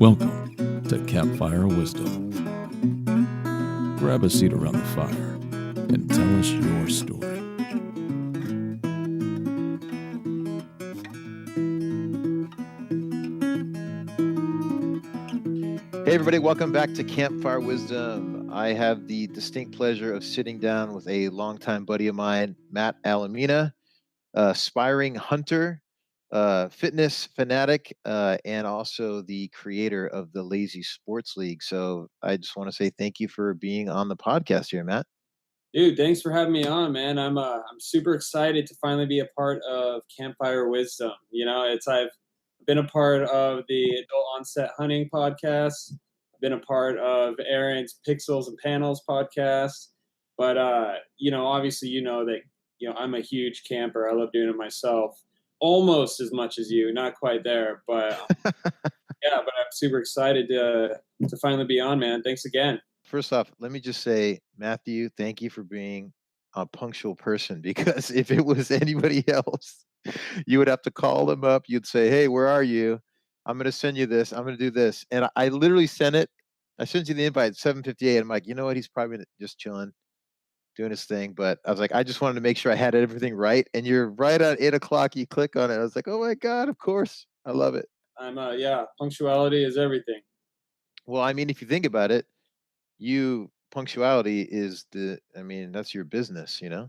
Welcome to Campfire Wisdom. Grab a seat around the fire and tell us your story. Hey everybody, welcome back to Campfire Wisdom. I have the distinct pleasure of sitting down with a longtime buddy of mine, Matt Alamina, aspiring hunter, fitness fanatic, and also the creator of the Lazy Sports League. So I just want to say thank you for being on the podcast here, Matt. Dude, thanks for having me on, man. I'm super excited to finally be a part of Campfire Wisdom. You know, I've been a part of the Adult Onset Hunting podcast. I've been a part of Aaron's Pixels and Panels podcast. But obviously that, I'm a huge camper. I love doing it myself, almost as much as you, not quite there, but yeah, but I'm super excited to finally be on, man. Thanks again. First off, let me just say, Matthew, thank you for being a punctual person, because if it was anybody else, you would have to call them up. You'd say, hey, where are you? I'm going to send you this. I'm going to do this. And I literally sent it. I sent you the invite at 7:58. I'm like, you know what? He's probably just chilling, doing his thing. But I was like, I just wanted to make sure I had everything right. And you're right at 8 o'clock. You click on it. I was like, oh my God, of course. I love it. Punctuality is everything. Well, I mean, if you think about it, punctuality is that's your business, you know?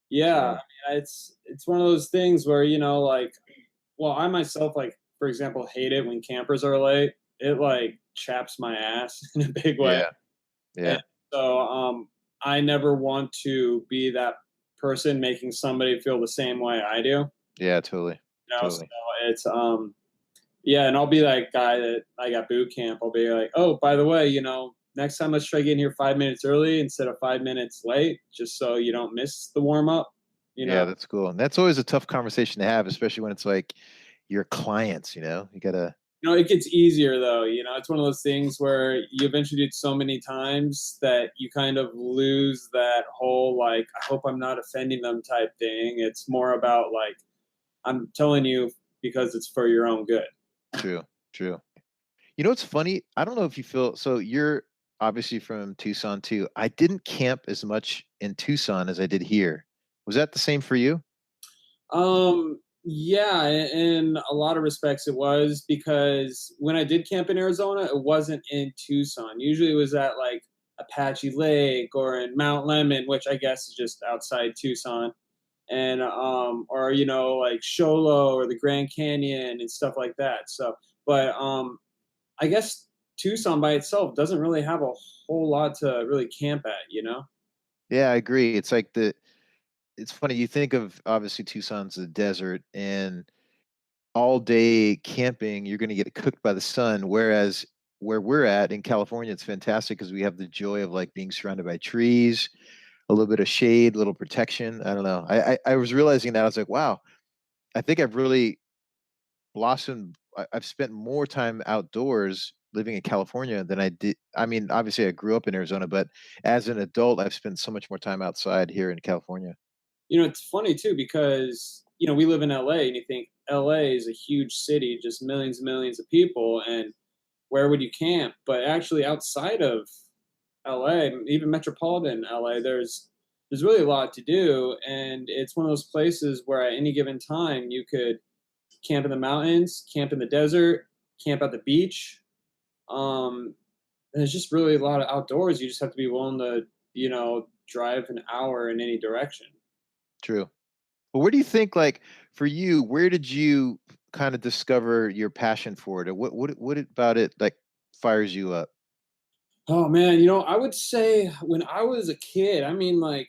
Yeah. So, I mean, it's one of those things where, I myself, for example, hate it when campers are late. It chaps my ass in a big way. Yeah. And so I never want to be that person making somebody feel the same way I do. Yeah, totally. Totally. So it's and I'll be that guy that I got boot camp. I'll be like, oh, by the way, next time let's try getting here 5 minutes early instead of 5 minutes late, just so you don't miss the warm up. Yeah, that's cool. And that's always a tough conversation to have, especially when it's like your clients, you gotta. It gets easier though. It's one of those things where you've introduced so many times that you kind of lose that whole, I hope I'm not offending them type thing. It's more about I'm telling you because it's for your own good. True. It's funny. I don't know if you feel, so you're obviously from Tucson too. I didn't camp as much in Tucson as I did here. Was that the same for you? Yeah, in a lot of respects it was, because when I did camp in Arizona, it wasn't in Tucson. Usually it was at Apache Lake or in Mount Lemmon, which I guess is just outside Tucson. And or Sholo or the Grand Canyon and stuff like that. So, but I guess Tucson by itself doesn't really have a whole lot to really camp at. Yeah, I agree. It's like it's funny. You think of, obviously, Tucson's a desert, and all day camping, you're going to get cooked by the sun. Whereas where we're at in California, it's fantastic because we have the joy of being surrounded by trees, a little bit of shade, a little protection. I don't know. I was realizing that. I was like, wow, I think I've really blossomed. I've spent more time outdoors living in California than I did. I mean, obviously I grew up in Arizona, but as an adult, I've spent so much more time outside here in California. It's funny too, because, we live in LA and you think LA is a huge city, just millions and millions of people. And where would you camp? But actually outside of LA, even metropolitan LA, there's really a lot to do. And it's one of those places where at any given time you could camp in the mountains, camp in the desert, camp at the beach. And there's just really a lot of outdoors. You just have to be willing to, drive an hour in any direction. True. But where do you think, for you, where did you kind of discover your passion for it? Or what about it fires you up? Oh man, I would say when I was a kid, 4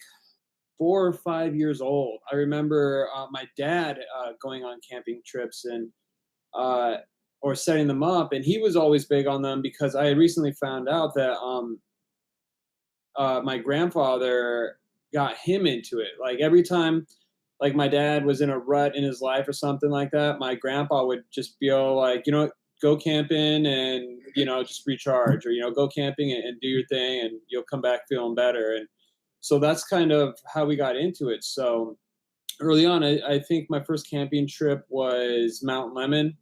or 5 years old, I remember my dad going on camping trips and or setting them up, and he was always big on them because I had recently found out that my grandfather got him into it. Every time my dad was in a rut in his life or something like that, my grandpa would just be all go camping and, just recharge, or, go camping and do your thing and you'll come back feeling better. And so that's kind of how we got into it. So early on, I think my first camping trip was Mount Lemmon.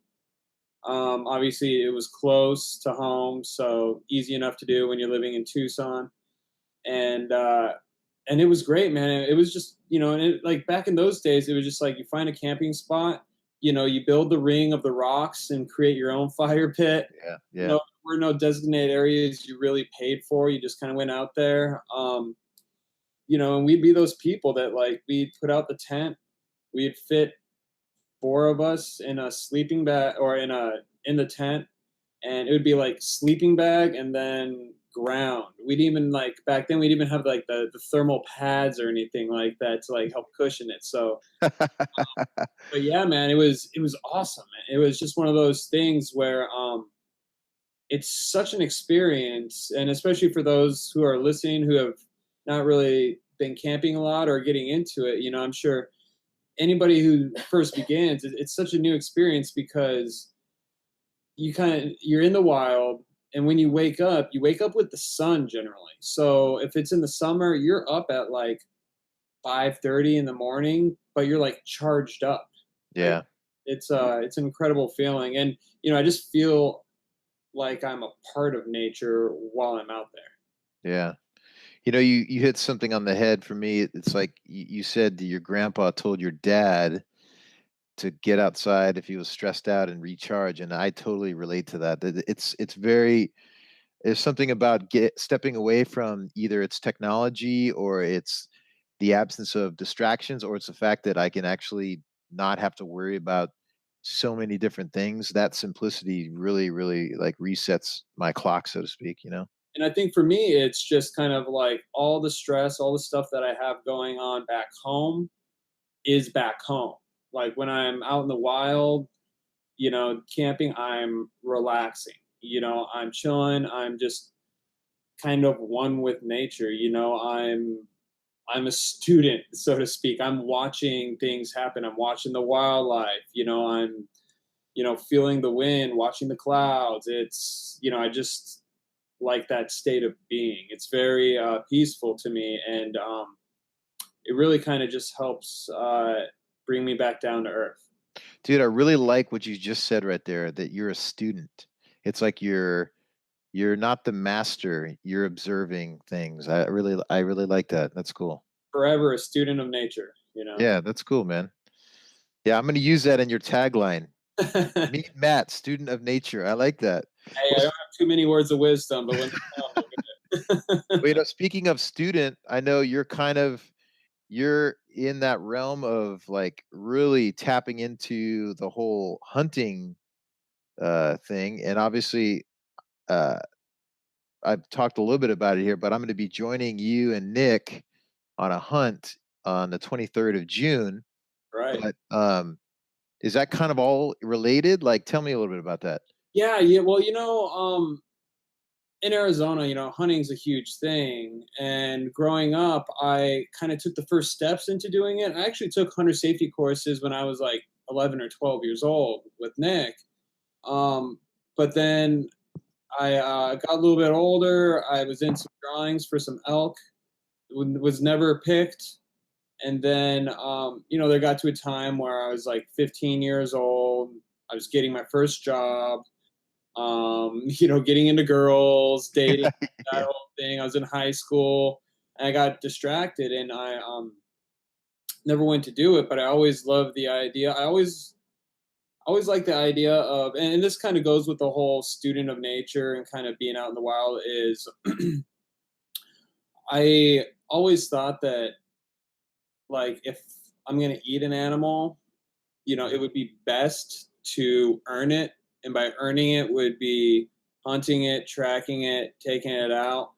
Obviously, it was close to home, so easy enough to do when you're living in Tucson, and uh, and it was great, man. It was just, and like back in those days, it was just like you find a camping spot, you build the ring of the rocks and create your own fire pit. Yeah, You yeah. know, there were no designated areas you really paid for. You just kind of went out there, and we'd be those people that like we'd put out the tent, we'd fit four of us in a sleeping bag or in the tent, and it would be like sleeping bag and then ground. We'd even like back then we'd even have like the thermal pads or anything like that to like help cushion it. So but yeah, man, it was awesome. Man. It was just one of those things where it's such an experience, and especially for those who are listening who have not really been camping a lot or getting into it, I'm sure anybody who first begins, it's such a new experience because you're in the wild, and when you wake up with the sun generally. So if it's in the summer, you're up at like 5:30 in the morning, but you're like charged up. Like Yeah, it's an incredible feeling, and I just feel like I'm a part of nature while I'm out there. yeah. You hit something on the head for me. It's like you said that your grandpa told your dad to get outside if he was stressed out and recharge, and I totally relate to that. It's very there's something about stepping away from either it's technology or it's the absence of distractions or it's the fact that I can actually not have to worry about so many different things. That simplicity really, really like resets my clock, so to speak, you know? And I think for me, it's just kind of like all the stress, all the stuff that I have going on back home is back home. Like when I'm out in the wild, camping, I'm relaxing. I'm chilling. I'm just kind of one with nature. I'm a student, so to speak. I'm watching things happen. I'm watching the wildlife. I'm feeling the wind, watching the clouds. I just like that state of being. It's very peaceful to me, and it really kind of just helps bring me back down to earth. Dude, I really like what you just said right there, that you're a student. It's like you're not the master, you're observing things. I really like that. That's cool. Forever a student of nature. Yeah, that's cool, man. Yeah, I'm gonna use that in your tagline. Hey, Meet Matt, student of nature. I like that. I Well, don't have too many words of wisdom, but when they come, they're good. wait, speaking of student, I know you're in that realm of like really tapping into the whole hunting thing. And obviously uh I've talked a little bit about it here, but I'm going to be joining you and Nick on a hunt on the 23rd of June. Right. But is that kind of all related? Like, tell me a little bit about that. Yeah, yeah. Well, in Arizona, hunting's a huge thing. And growing up, I kind of took the first steps into doing it. I actually took hunter safety courses when I was like 11 or 12 years old with Nick. Um, but then I got a little bit older. I was in some drawings for some elk, was never picked. And then, there got to a time where I was like 15 years old. I was getting my first job, getting into girls, dating, that Yeah. whole thing. I was in high school and I got distracted and I never went to do it, but I always loved the idea. I always like the idea of, and this kind of goes with the whole student of nature and kind of being out in the wild is I always thought that like if I'm going to eat an animal, it would be best to earn it. And by earning it would be hunting it, tracking it, taking it out.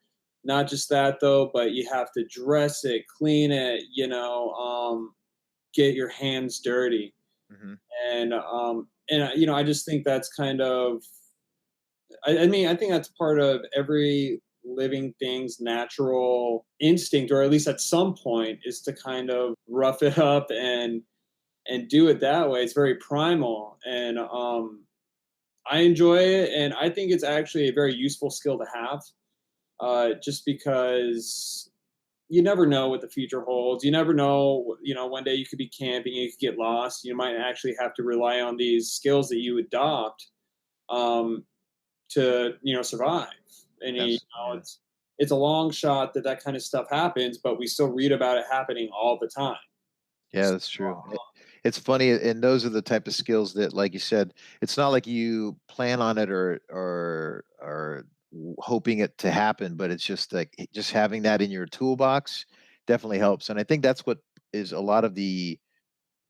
Not just that though, but you have to dress it, clean it, get your hands dirty. Hmm. And I just think that's kind of, I mean, I think that's part of every living thing's natural instinct, or at least at some point, is to kind of rough it up and do it that way. It's very primal, and I enjoy it, and I think it's actually a very useful skill to have. Just because you never know what the future holds. You never know, one day you could be camping, you could get lost. You might actually have to rely on these skills that you adopt um, to survive. And Yeah. it's a long shot that that kind of stuff happens, but we still read about it happening all the time. Yeah, that's true. It's funny, and those are the type of skills that, like you said, it's not like you plan on it or hoping it to happen, but it's just like just having that in your toolbox definitely helps. And I think that's what is a lot of the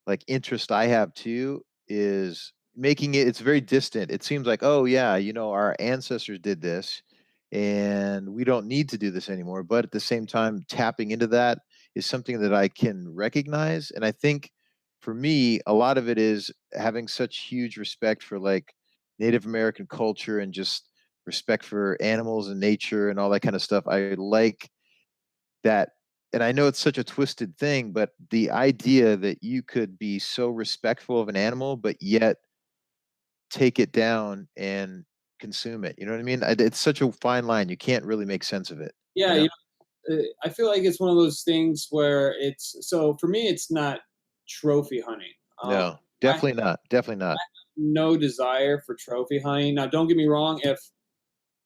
like interest I have too is making it, it's very distant. It seems like, oh yeah, our ancestors did this and we don't need to do this anymore. But at the same time, tapping into that is something that I can recognize. And I think for me, a lot of it is having such huge respect for like Native American culture and just respect for animals and nature and all that kind of stuff. I like that, and I know it's such a twisted thing, but the idea that you could be so respectful of an animal but yet take it down and consume it, you know what I mean? It's such a fine line, you can't really make sense of it, you Yeah, know? I feel like it's one of those things where it's so for me, it's not trophy hunting. No, I have definitely not, definitely not. no desire for trophy hunting. Now, don't get me wrong. If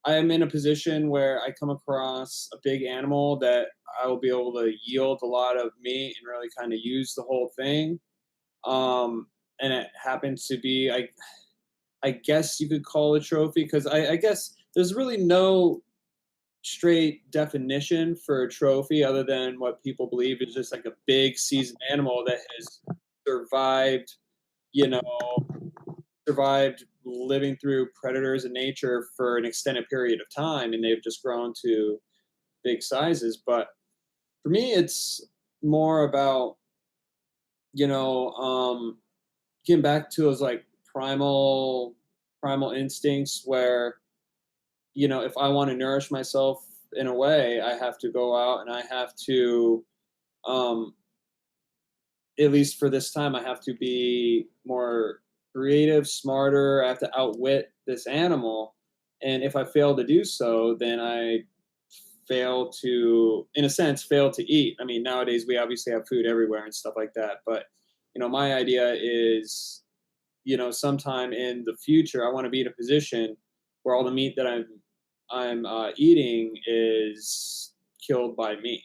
I am in a position where I come across a big animal that I will be able to yield a lot of meat and really kind of use the whole thing, and it happens to be, I guess you could call it a trophy because I guess there's really no straight definition for a trophy other than what people believe is just like a big seasoned animal that has survived, you know, survived living through predators in nature for an extended period of time and they've just grown to big sizes. But for me, it's more about, you know, getting back to those like primal instincts where, if I want to nourish myself in a way, I have to go out and I have to, um, at least for this time, I have to be more creative, smarter. I have to outwit this animal. And if I fail to do so, then I fail to, in a sense, fail to eat. I mean, nowadays we obviously have food everywhere and stuff like that. But, my idea is, sometime in the future, I want to be in a position where all the meat that I'm eating is killed by me.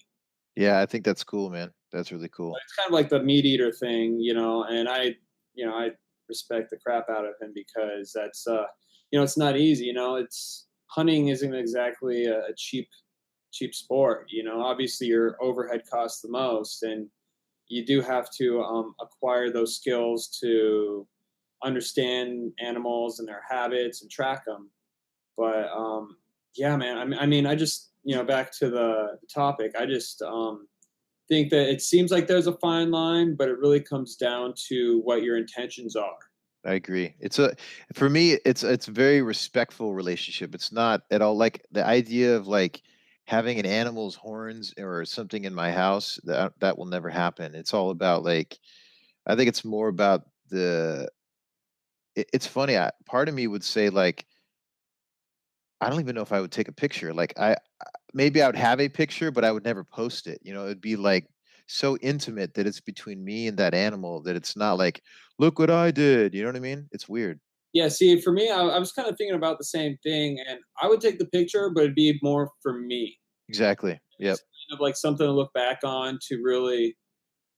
Yeah, I think that's cool, man. That's really cool. It's kind of like the meat eater thing, and I respect the crap out of him because that's, it's not easy, it's hunting isn't exactly a cheap sport, obviously your overhead costs the most and you do have to acquire those skills to understand animals and their habits and track them. But yeah, man, I mean, I just, back to the topic, I just think that it seems like there's a fine line, but it really comes down to what your intentions are. I agree. For me, it's a very respectful relationship. It's not at all like the idea of like having an animal's horns or something in my house. That will never happen. It's all about like, I think it's more about it's funny. Part of me would say like, I don't even know if I would take a picture. Like maybe I would have a picture, but I would never post it. It'd be like so intimate that it's between me and that animal that it's not like, look what I did. You know what I mean? It's weird. Yeah, see, for me, I was kind of thinking about the same thing, and I would take the picture, but it'd be more for me. Exactly. Yep. It's kind of like something to look back on to really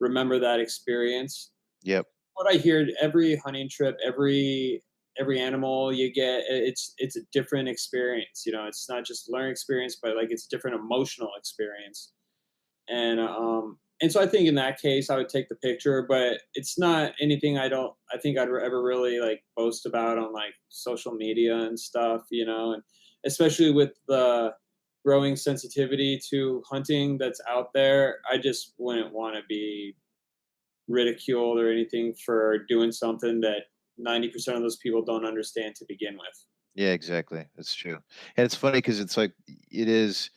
remember that experience. Yep. What I hear every hunting trip, every animal you get, it's a different experience. It's not just a learning experience, but like it's a different emotional experience. And so I think in that case I would take the picture, but it's not anything I think I'd ever really like boast about on like social media and stuff, and especially with the growing sensitivity to hunting that's out there, I just wouldn't want to be ridiculed or anything for doing something that 90% of those people don't understand to begin with. Yeah, exactly. That's true. And it's funny because it's like it is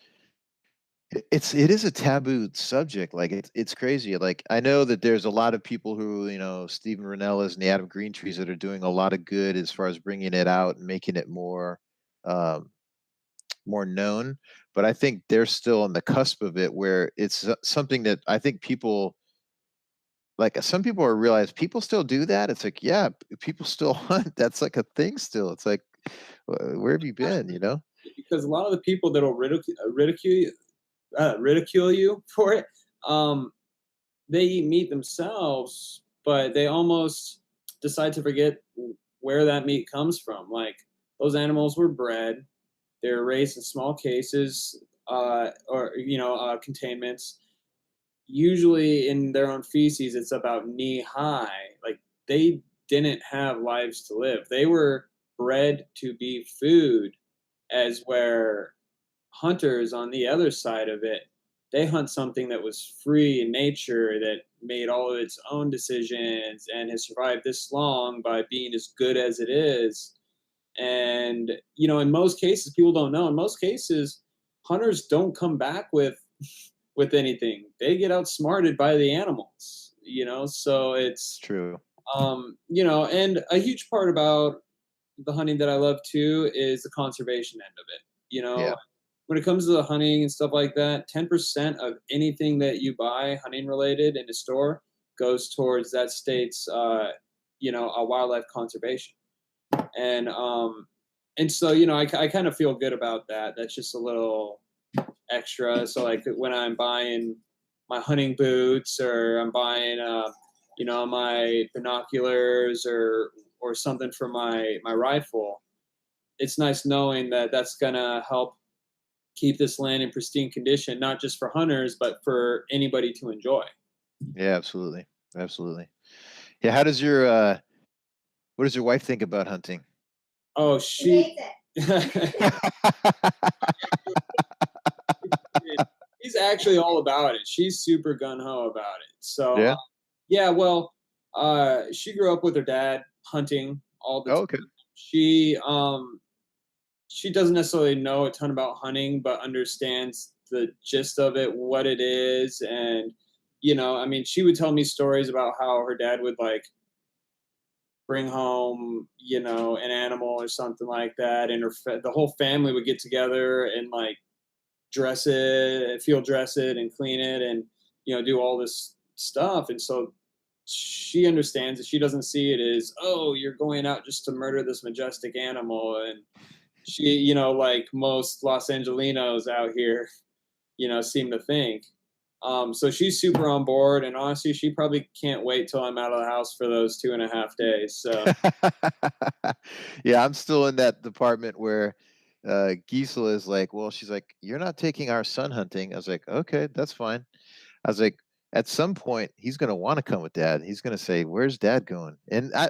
a taboo subject. Like it's crazy. Like I know that there's a lot of people who, Stephen Ranellas and the Adam Green trees that are doing a lot of good as far as bringing it out and making it um, more known. But I think they're still on the cusp of it where it's something that I think people like some people are realize people still do that. It's like, yeah, people still hunt. That's like a thing still. It's like Where have you been? You know? because a lot of the people that'll ridicule you for it, um, they eat meat themselves, but they almost decide to forget where that meat comes from. Like those animals were bred, they were raised in small cases, or containments. Usually in their own feces, it's about knee high. Like they didn't have lives to live. They were bred to be food, as where hunters on the other side of it, they hunt something that was free in nature, that made all of its own decisions and has survived this long by being as good as it is. And in most cases, people don't know, in most cases hunters don't come back with anything. They get outsmarted by the animals, so It's it's true. and a huge part about the hunting that I love too is the conservation end of it. Yeah. When it comes to the hunting and stuff like that, 10% of anything that you buy hunting related in a store goes towards that state's a wildlife conservation. And so I kind of feel good about that. That's just a little extra. So like when I'm buying my hunting boots, or I'm buying my binoculars, or something for my rifle, it's nice knowing that that's gonna help keep this land in pristine condition, not just for hunters, but for anybody to enjoy. Yeah, absolutely. Absolutely. Yeah, what does your wife think about hunting? Oh, she. She's actually all about it. She's super gun ho about it. So Yeah? yeah, well, she grew up with her dad hunting all the Oh, time. okay. She doesn't necessarily know a ton about hunting, but understands the gist of it, what it is, and I mean, she would tell me stories about how her dad would like bring home, an animal or something like that, and the whole family would get together and like dress it, field dress it, and clean it, and do all this stuff. And so she understands it. She doesn't see it as, oh, you're going out just to murder this majestic animal. And she, like most Los Angelinos out here, seem to think. So she's super on board, and honestly, she probably can't wait till I'm out of the house for those 2.5 days. So Yeah, I'm still in that department where Gisela is like, well, she's like, you're not taking our son hunting. I was like, okay, that's fine. I was like, at some point, he's going to want to come with dad. He's going to say, where's dad going? And to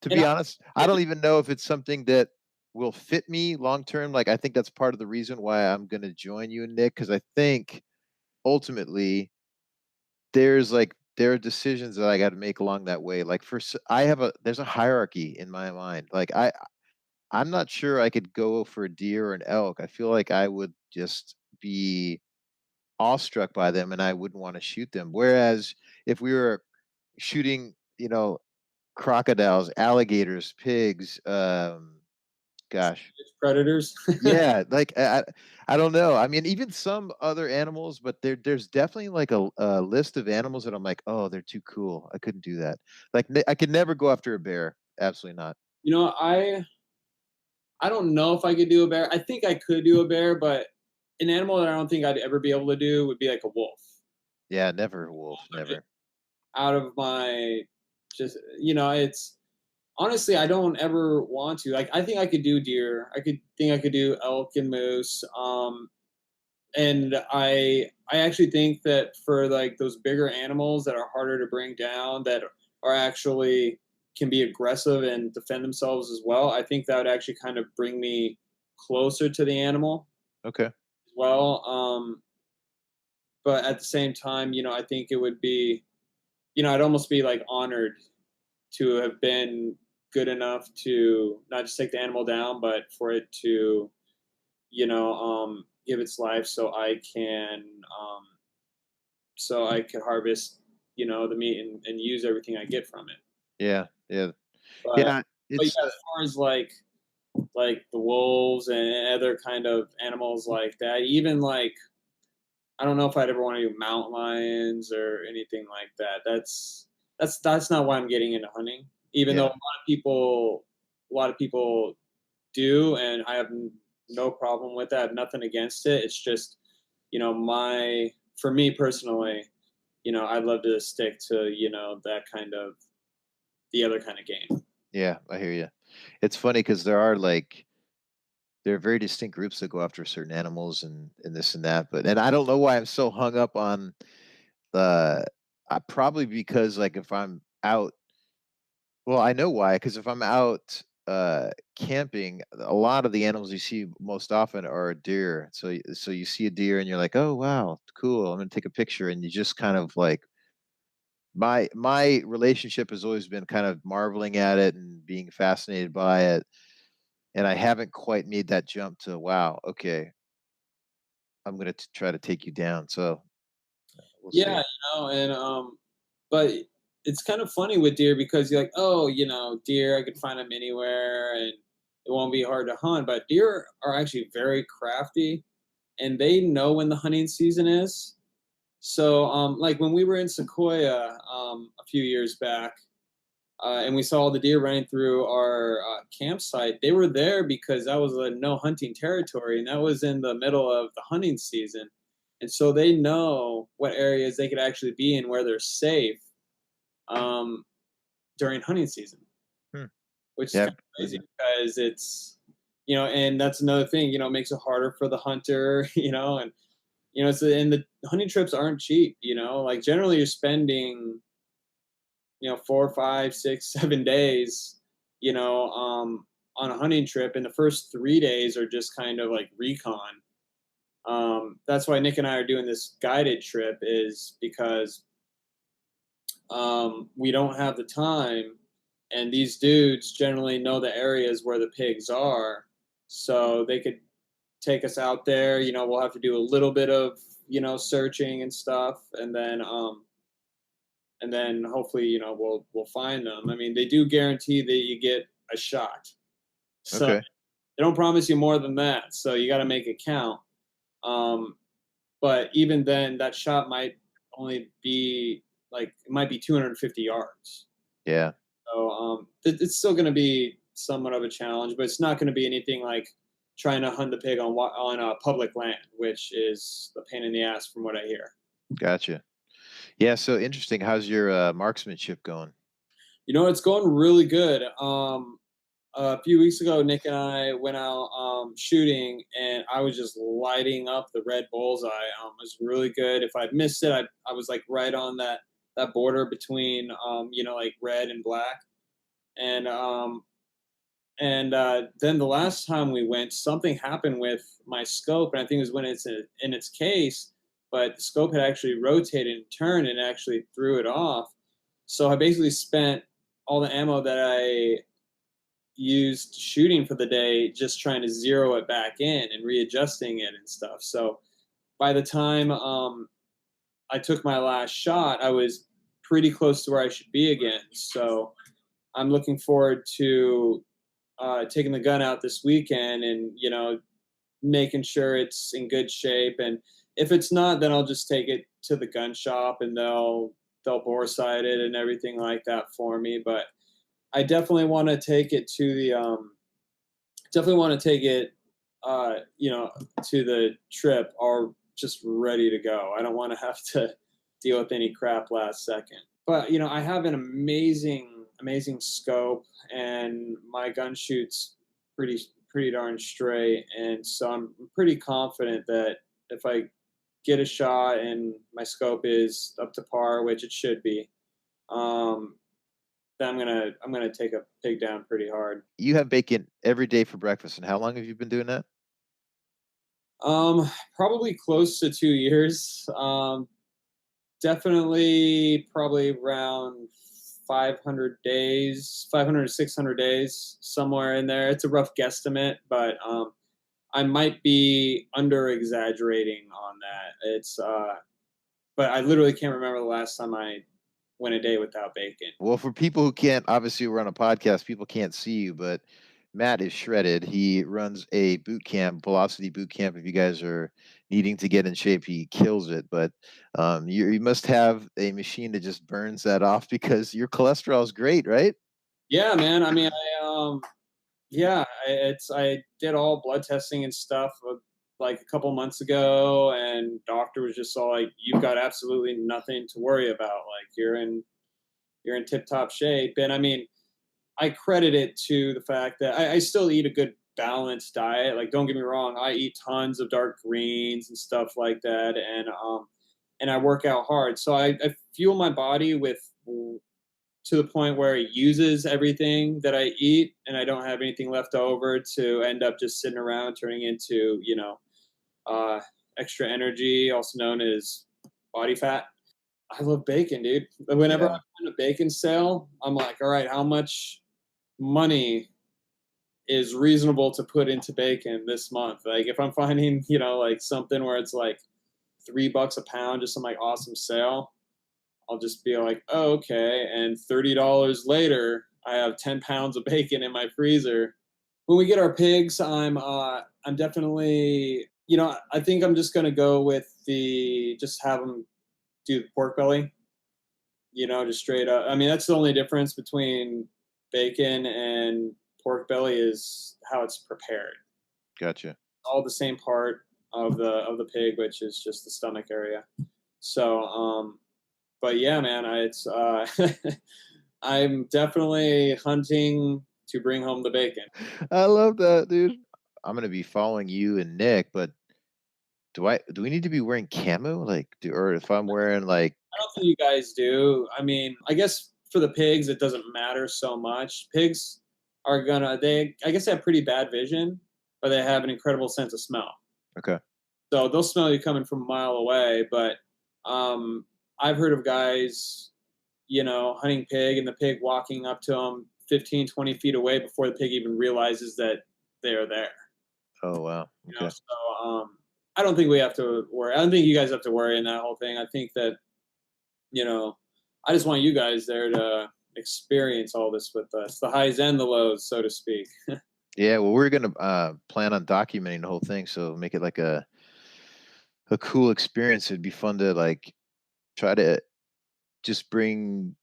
and be honest, I don't even know if it's something that will fit me long term. Like, I think that's part of the reason why I'm going to join you and Nick, because I think ultimately there are decisions that I got to make along that way. Like there's a hierarchy in my mind. Like I'm not sure I could go for a deer or an elk. I feel like I would just be awestruck by them and I wouldn't want to shoot them. Whereas if we were shooting, crocodiles, alligators, pigs, gosh, predators. yeah, like I don't know. I mean, even some other animals, but there's definitely like a list of animals that I'm like, oh, they're too cool. I couldn't do that. Like I could never go after a bear. Absolutely not. you know, I I don't know if I could do a bear. I think I could do a bear, but an animal that I don't think I'd ever be able to do would be like a wolf. Yeah, never a wolf, Just never. out of my, just it's honestly, I don't ever want to. Like I think I could do deer. I could do elk and moose. And I actually think that for like those bigger animals that are harder to bring down, that are actually can be aggressive and defend themselves as well, I think that would actually kind of bring me closer to the animal Okay. as well. But at the same time, I think it would be, I'd almost be like honored to have been good enough to not just take the animal down, but for it to, give its life so I could harvest, the meat, and use everything I get from it. Yeah, yeah, But yeah. but It's yeah, as far as like the wolves and other kind of animals like that, even like I don't know if I'd ever want to do mountain lions or anything like that. That's not why I'm getting into hunting. Even though yeah, a lot of people do, and I have no problem with that. I have nothing against it. It's just, for me personally, I'd love to stick to, that kind of the other kind of game. Yeah, I hear you. It's funny because there are very distinct groups that go after certain animals and this and that. And I don't know why I'm so hung up on the. Probably because like if I'm out, well, I know why. Because if I'm out camping, a lot of the animals you see most often are deer. So you see a deer and you're like, oh wow, cool. I'm gonna take a picture, and you just kind of like my relationship has always been kind of marveling at it and being fascinated by it, and I haven't quite made that jump to wow, okay, I'm gonna try to take you down. So we'll Yeah, see. and but it's kind of funny with deer because you're like, oh, deer, I could find them anywhere, and it won't be hard to hunt. But deer are actually very crafty, and they know when the hunting season is. So, like when we were in Sequoia a few years back, and we saw all the deer running through our campsite, they were there because that was a no hunting territory, and that was in the middle of the hunting season. And so they know what areas they could actually be in where they're safe um, during hunting season, Hmm. which is Yeah, kind of crazy because it's, and that's another thing, makes it harder for the hunter, and, and the hunting trips aren't cheap, like generally you're spending 4, 5, 6, 7 days, on a hunting trip, and the first 3 days are just kind of like recon. That's why Nick and I are doing this guided trip, is because we don't have the time, and these dudes generally know the areas where the pigs are, so they could take us out there. We'll have to do a little bit of searching and stuff, and then hopefully we'll find them. I mean, they do guarantee that you get a shot, so okay. they don't promise you more than that. So you got to make it count. Um, but even then, that shot might only be like, it might be 250 yards. Yeah. So it's still going to be somewhat of a challenge, but it's not going to be anything like trying to hunt the pig on public land, which is a pain in the ass from what I hear. Gotcha. Yeah, so interesting. How's your marksmanship going? It's going really good. A few weeks ago, Nick and I went out shooting, and I was just lighting up the red bullseye. It was really good. If I'd missed it, I was like right on that border between like red and black. And then the last time we went, something happened with my scope, and I think it was when it's in its case, but the scope had actually rotated and turned and actually threw it off. So I basically spent all the ammo that I used shooting for the day just trying to zero it back in and readjusting it and stuff. So by the time I took my last shot, I was pretty close to where I should be again. So I'm looking forward to taking the gun out this weekend and making sure it's in good shape. And if it's not, then I'll just take it to the gun shop and they'll bore sight it and everything like that for me. But I definitely want to take it to the to the trip, or just ready to go. I don't want to have to deal with any crap last second. But I have an amazing scope, and my gun shoots pretty darn straight, and so I'm pretty confident that if I get a shot and my scope is up to par, which it should be, then I'm gonna take a pig down pretty hard. You have bacon every day for breakfast, and how long have you been doing that? Probably close to 2 years. Definitely probably around 500 days, 500 to 600 days, somewhere in there. It's a rough guesstimate, but I might be under exaggerating on that. But I literally can't remember the last time I went a day without bacon. Well, for people who can't, obviously we're on a podcast, people can't see you, but Matt is shredded. He runs a boot camp, velocity boot camp. If you guys are needing to get in shape, he kills it. But you must have a machine that just burns that off because your cholesterol is great, right? Yeah, man. I mean, Yeah, I did all blood testing and stuff like a couple months ago, and doctor was just all like, "You've got absolutely nothing to worry about. Like you're in tip top shape." And I mean, I credit it to the fact that I still eat a good balanced diet. Like, don't get me wrong, I eat tons of dark greens and stuff like that, and I work out hard. So I fuel my body with to the point where it uses everything that I eat, and I don't have anything left over to end up just sitting around turning into, uh, extra energy, also known as body fat. I love bacon, dude. Whenever Yeah. I'm on a bacon sale, I'm like, all right, how much money is reasonable to put into bacon this month? Like if I'm finding, like something where it's like $3 a pound, just some like awesome sale, I'll just be like, oh, okay. And $30 later, I have 10 pounds of bacon in my freezer. When we get our pigs, I'm definitely, I think I'm just gonna go with the just have them do the pork belly, just straight up. I mean, that's the only difference between bacon and pork belly is how it's prepared. Gotcha. All the same part of the pig, which is just the stomach area. So, but yeah, man, it's I'm definitely hunting to bring home the bacon. I love that, dude. I'm gonna be following you and Nick, but do we need to be wearing camo? Like, or if I'm wearing like, I don't think you guys do. I mean, I guess for the pigs, it doesn't matter so much. Pigs are I guess they have pretty bad vision, but they have an incredible sense of smell. okay, So they'll smell you coming from a mile away. But um, I've heard of guys, hunting pig and the pig walking up to them 15, 20 feet away before the pig even realizes that they are there. oh wow, okay, So I don't think we have to worry. I don't think you guys have to worry in that whole thing. I think that, you know, I just want you guys there to experience all this with us, the highs and the lows, so to speak. yeah. Well, we're gonna plan on documenting the whole thing, so make it like a cool experience. It'd be fun to like try to just bring,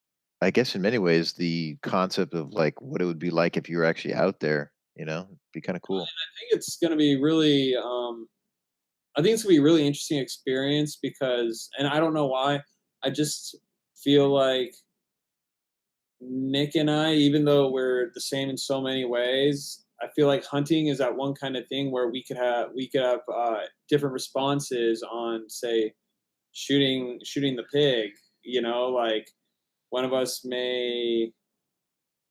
I guess, in many ways, the concept of like what it would be like if you were actually out there. It'd be kind of cool. I think it's going to be really, I think it's going to be a really interesting experience because, and I don't know why, I just feel like Nick and I, even though we're the same in so many ways, I feel like hunting is that one kind of thing where we could have different responses on, say, shooting the pig. Like one of us may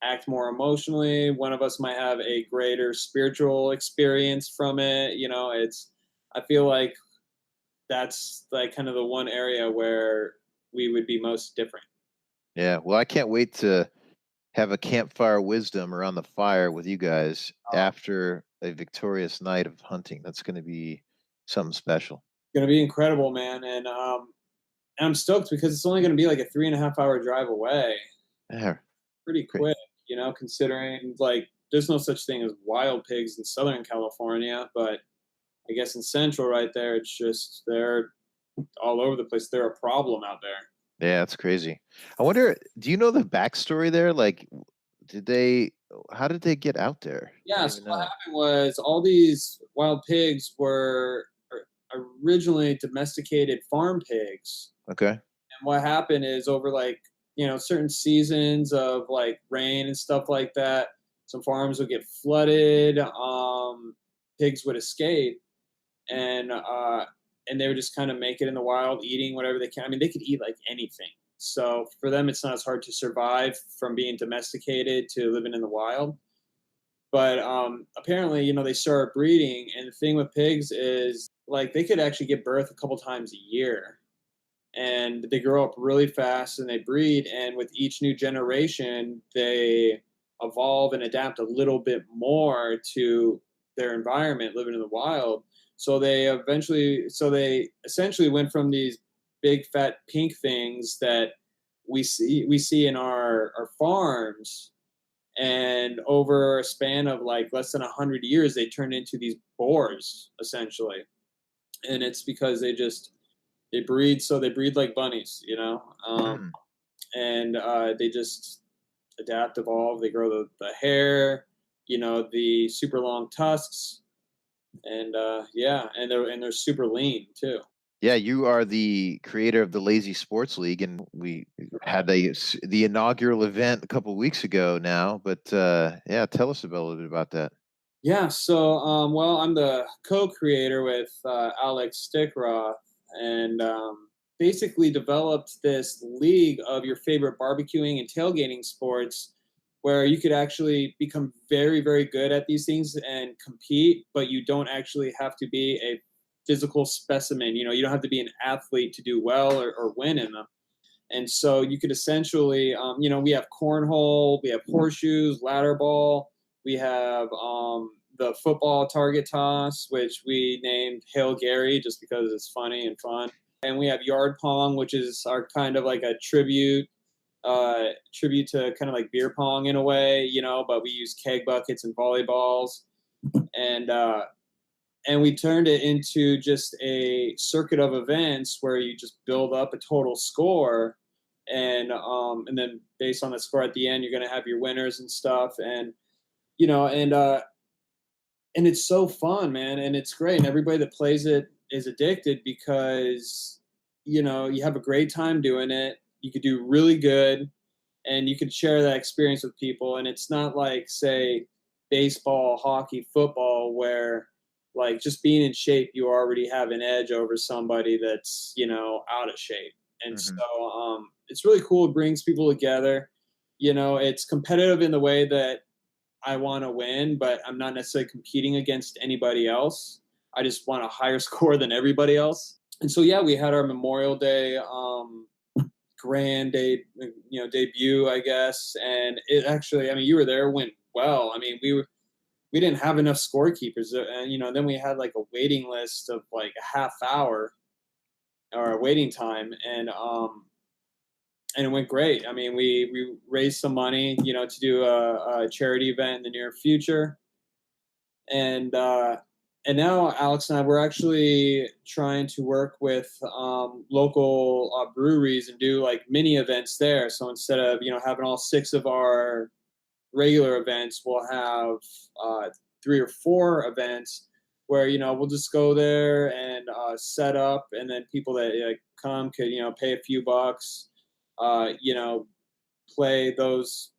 act more emotionally. One of us might have a greater spiritual experience from it. I feel like that's like kind of the one area where we would be most different. Yeah. Well, I can't wait to have a campfire wisdom around the fire with you guys after a victorious night of hunting. That's going to be something special. Going to be incredible, man. And I'm stoked because it's only going to be like a 3.5 hour drive away. Yeah, Pretty great. quick, considering like there's no such thing as wild pigs in Southern California, but I guess in Central right there, it's just they're all over the place. They're a problem out there. Yeah, that's crazy. I wonder, do you know the backstory there? Like, did they, how did they get out there? I Yeah, don't so even what know. happened was all these wild pigs were originally domesticated farm pigs. Okay. And what happened is over like, certain seasons of like rain and stuff like that, some farms would get flooded, pigs would escape and they would just kind of make it in the wild, eating whatever they can. I mean, they could eat like anything. So for them, it's not as hard to survive from being domesticated to living in the wild. But apparently, they start breeding, and the thing with pigs is like they could actually give birth a couple times a year, and they grow up really fast and they breed. And with each new generation, they evolve and adapt a little bit more to their environment, living in the wild. So they essentially went from these big fat pink things that we see in our farms, and over a span of like less than 100 years, they turned into these boars essentially. And it's because they breed like bunnies, Hmm. and they just adapt, evolve. They grow the hair. the super long tusks, and yeah, and they're super lean too. Yeah, you are the creator of the Lazy Sports League, and we had the inaugural event a couple weeks ago now. But yeah, tell us about a little bit about that. Yeah, so well, I'm the co-creator with Alex Stickroth, and basically developed this league of your favorite barbecuing and tailgating sports, where you could actually become very, very good at these things and compete, but you don't actually have to be a physical specimen. You don't have to be an athlete to do well or win in them. And so you could essentially, we have cornhole, we have horseshoes, ladder ball, we have the football target toss, which we named Hail Gary just because it's funny and fun. And we have yard pong, which is our kind of like a tribute to kind of like beer pong in a way, but we use keg buckets and volleyballs. And and we turned it into just a circuit of events where you just build up a total score, and then based on the score at the end, you're going to have your winners and stuff, and you know and it's so fun, man, and it's great, and everybody that plays it is addicted because you have a great time doing it. You could do really good, and you could share that experience with people, and it's not like, say, baseball, hockey, football, where like just being in shape you already have an edge over somebody that's out of shape. And Hmm. so it's really cool. It brings people together. It's competitive in the way that I want to win, but I'm not necessarily competing against anybody else. I just want a higher score than everybody else. And so yeah, we had our Memorial Day grand day, debut, I guess. And it actually, I mean, you were there, went well. I mean, we didn't have enough scorekeepers, and then we had like a waiting list of like a half hour or a waiting time, and it went great. I mean, we raised some money, to do a charity event in the near future, and now Alex and I, we're actually trying to work with local breweries and do like mini events there. So instead of having all six of our regular events, we'll have three or four events where we'll just go there and set up, and then people that come could pay a few bucks, play those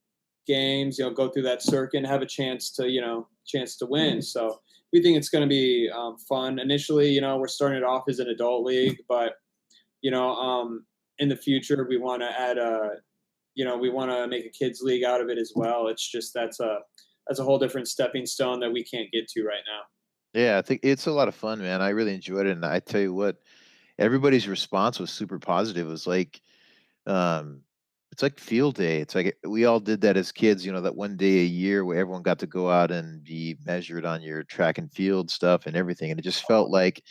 games, go through that circuit and have a chance to win. So we think it's going to be fun. Initially, we're starting it off as an adult league, but in the future we want to add we want to make a kids league out of it as well. It's just that's a whole different stepping stone that we can't get to right now. Yeah, I think it's a lot of fun, man. I really enjoyed it, and I tell you what, everybody's response was super positive. It was like, um, it's like field day. It's like we all did that as kids, that one day a year where everyone got to go out and be measured on your track and field stuff and everything. And it just felt like,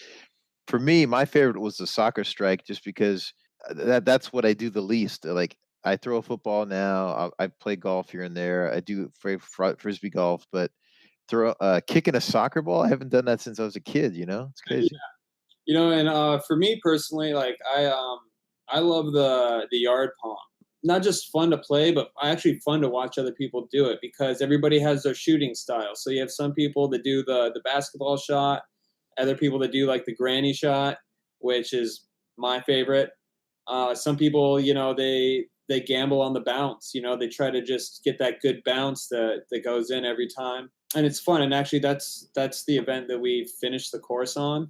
for me, my favorite was the soccer strike, just because that's what I do the least. Like, I throw a football now. I play golf here and there. I do frisbee golf, but kicking a soccer ball, I haven't done that since I was a kid. It's crazy. And for me personally, like I love the yard pong. Not just fun to play, but actually fun to watch other people do it, because everybody has their shooting style. So you have some people that do the basketball shot, other people that do like the granny shot, which is my favorite. Some people, they gamble on the bounce. They try to just get that good bounce that goes in every time, and it's fun. And actually, that's the event that we finished the course on,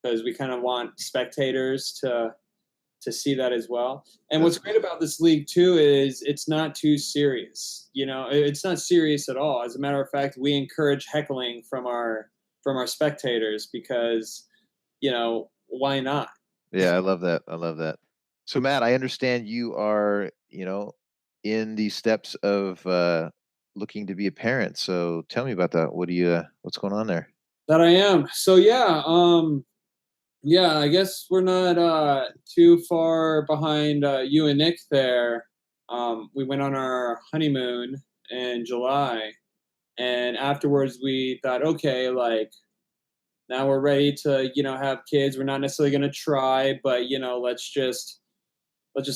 because we kind of want spectators to see that as well. And what's great about this league too is it's not too serious. It's not serious at all. As a matter of fact, we encourage heckling from our spectators, because why not? Yeah, I love that. I love that. So, Matt, I understand you are, in the steps of looking to be a parent. So, tell me about that. What's going on there? That I am. So yeah, I guess we're not too far behind you and Nick there. We went on our honeymoon in July, and afterwards we thought, okay, like now we're ready to have kids. We're not necessarily going to try, but let's just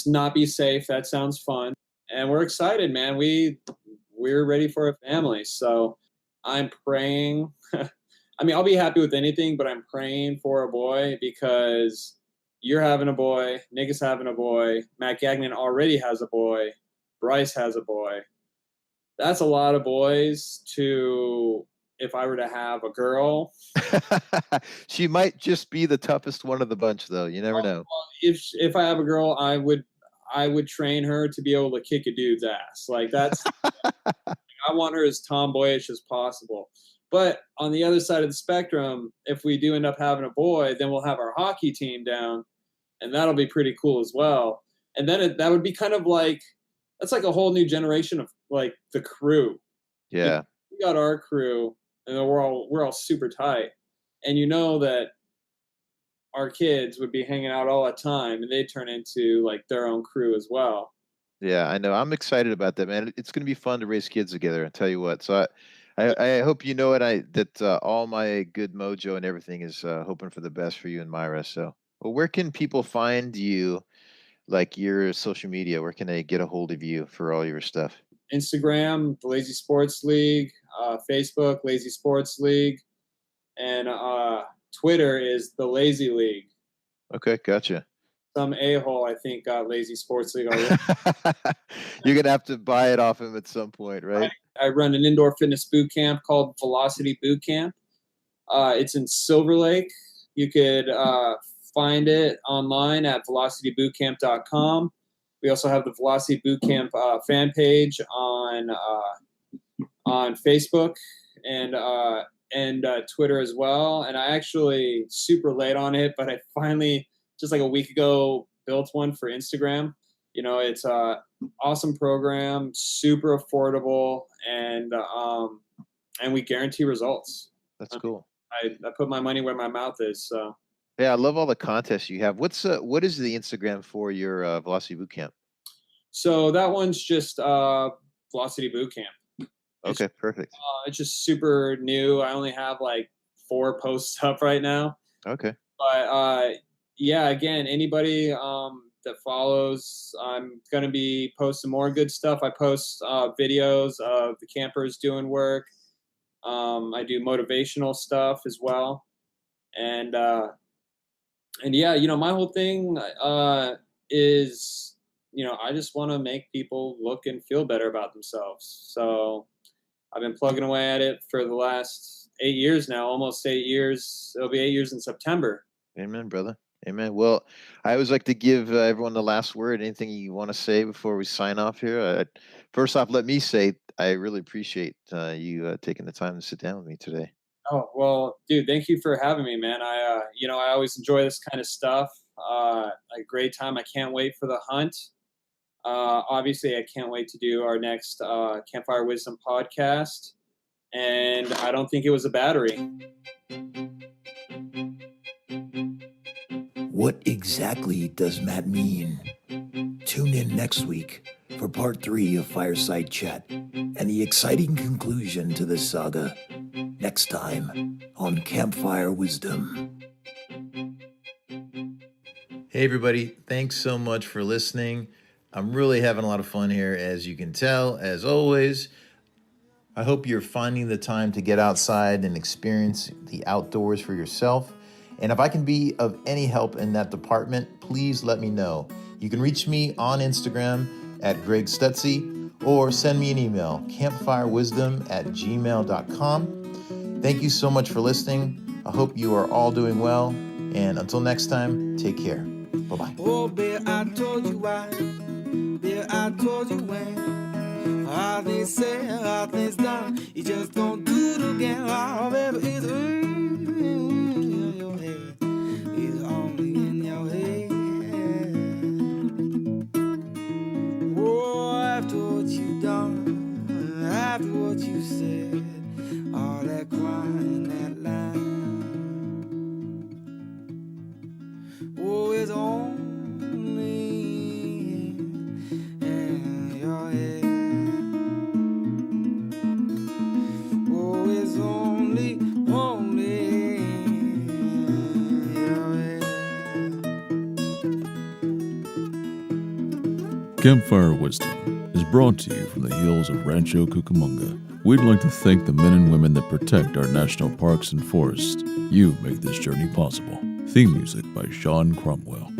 not be safe. That sounds fun, and we're excited, man. We're ready for a family. So I'm praying. I mean, I'll be happy with anything, but I'm praying for a boy because you're having a boy, Nick is having a boy, Matt Gagnon already has a boy, Bryce has a boy. That's a lot of boys to, if I were to have a girl. She might just be the toughest one of the bunch, though. You never know. If I have a girl, I would train her to be able to kick a dude's ass. Like that's, I want her as tomboyish as possible. But on the other side of the spectrum, if we do end up having a boy, then we'll have our hockey team down, and that'll be pretty cool as well. And then that would be kind of like, that's like a whole new generation of like the crew. Yeah. We got our crew, and we're all super tight. And you know that our kids would be hanging out all the time, and they turn into like their own crew as well. Yeah, I know. I'm excited about that, man. It's going to be fun to raise kids together. I tell you what. So I hope you know it. That all my good mojo and everything is hoping for the best for you and Myra. So, well, where can people find you? Like your social media, where can they get a hold of you for all your stuff? Instagram, the Lazy Sports League, Facebook, Lazy Sports League, and Twitter is the Lazy League. Okay, gotcha. Some a-hole, I think, got Lazy Sports League already. You're gonna have to buy it off him at some point, right? I run an indoor fitness boot camp called Velocity Boot Camp. It's in Silver Lake. You could find it online at velocitybootcamp.com. We also have the Velocity Boot Camp fan page on Facebook and Twitter as well. And I actually super late on it, but I finally just like a week ago built one for Instagram. You know, it's a awesome program, super affordable, and we guarantee results. That's cool. I put my money where my mouth is. So yeah, I love all the contests you have. What is the Instagram for your Velocity Bootcamp? So that one's just Velocity Bootcamp. Okay, perfect. It's just super new. I only have like 4 posts up right now. Okay. But yeah, again, anybody that follows, I'm going to be posting more good stuff. I post videos of the campers doing work. I do motivational stuff as well. And yeah, you know, my whole thing is, you know, I just want to make people look and feel better about themselves. So I've been plugging away at it for the last 8 years now, almost 8 years. It'll be 8 years in September. Amen, brother. Amen. Well, I always like to give everyone the last word. Anything you want to say before we sign off here? First off, let me say I really appreciate you taking the time to sit down with me today. Oh, well, dude, thank you for having me, man. I always enjoy this kind of stuff. A great time. I can't wait for the hunt. Obviously, I can't wait to do our next Campfire Wisdom podcast. And I don't think it was a battery. What exactly does Matt mean? Tune in next week for part 3 of Fireside Chat and the exciting conclusion to this saga next time on Campfire Wisdom. Hey everybody, thanks so much for listening. I'm really having a lot of fun here, as you can tell, as always. I hope you're finding the time to get outside and experience the outdoors for yourself. And if I can be of any help in that department, please let me know. You can reach me on Instagram at Greg Stutzy or send me an email, campfirewisdom@gmail.com. Thank you so much for listening. I hope you are all doing well. And until next time, take care. Bye-bye. Oh, babe, I told you why. Babe, I told you when. All things said, all things done. You just don't do it again. Oh, baby, it's in your head. It's only in your head. Oh, after what you done, after what you said, all that crying, that line. Oh, it's only in your head. Oh, it's only in your head. Campfire Wisdom is brought to you from the hills of Rancho Cucamonga, We'd like to thank the men and women that protect our national parks and forests. You make this journey possible. Theme music by Sean Cromwell.